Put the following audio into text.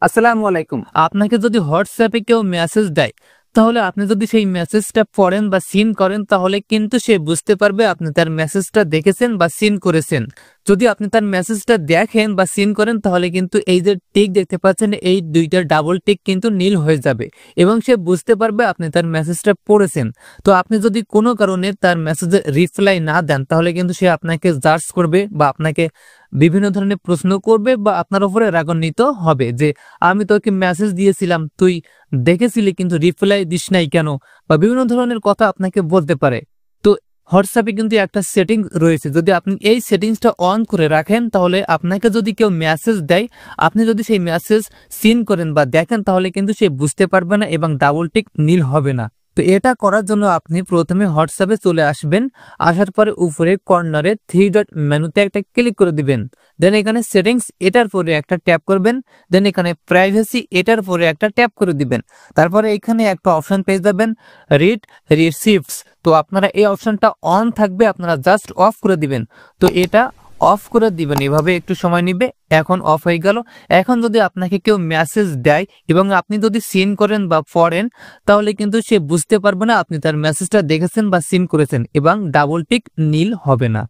আসসালামু আলাইকুম। আপনাকে যদি হোয়াটসঅ্যাপে কেউ মেসেজ দেয়, তাহলে আপনি যদি সেই মেসেজটা পড়েন বা সিন করেন, তাহলে কিন্তু সে বুঝতে পারবে আপনি তার মেসেজটা দেখেছেন বা সিন করেছেন। যদি আপনি তার মেসেজটা দেখেন বা সিন করেন, তাহলে কিন্তু এই যে টিক দেখতে পাচ্ছেন, এই ২টা ডাবল টিক কিন্তু নীল হয়ে যাবে এবং সে বুঝতে পারবে আপনি তার মেসেজটা পড়েছেন। তো আপনি যদি কোনো কারণে তার মেসেজে রিপ্লাই না দেন, তাহলে কিন্তু সে আপনাকে জাজ করবে বা আপনাকে বিভিন্ন ধরনের প্রশ্ন করবে বা আপনার উপরে রাগান্বিত হবে যে, "আমি তোকে মেসেজ দিয়েছিলাম, তুই দেখেছিলি কিন্তু রিপ্লাই দিস নাই কেন?" বা বিভিন্ন ধরনের কথা আপনাকে বলতে পারে। তো হোয়াটসঅ্যাপে কিন্তু একটা সেটিং রয়েছে। যদি আপনি এই সেটিংসটা অন করে রাখেন, তাহলে আপনাকে যদি কেউ মেসেজ দেয়, আপনি যদি সেই মেসেজ সিন করেন বা দেখেন, তাহলে কিন্তু সে বুঝতে পারবে না এবং ডাবল টিক নীল হবে না। তো এটা করার জন্য আপনি প্রথমে হোয়াটসঅ্যাপে চলে আসবেন। আসার পরে উপরে কর্নারে 3 ডট মেনুতে একটা ক্লিক করে দিবেন। দেন এখানে সেটিংস এটার পরে একটা ট্যাপ করবেন। দেন এখানে প্রাইভেসি এটার পরে একটা ট্যাপ করে দিবেন। তারপরে এখানে একটা অপশন পেয়ে যাবেন, রিড রিসিভস। তো আপনারা এই অপশনটা অন থাকবে, আপনারা জাস্ট অফ করে দিবেন। তো এটা অফ করে দিবেন, এভাবে একটু সময় নিবে। এখন অফ হয়ে গেল। এখন যদি আপনাকে কেউ মেসেজ দেয় এবং আপনি যদি সিন করেন বা পড়েন, তাহলে কিন্তু সে বুঝতে পারবে না আপনি তার মেসেজটা দেখেছেন বা সিন করেছেন এবং ডাবল টিক নীল হবে না।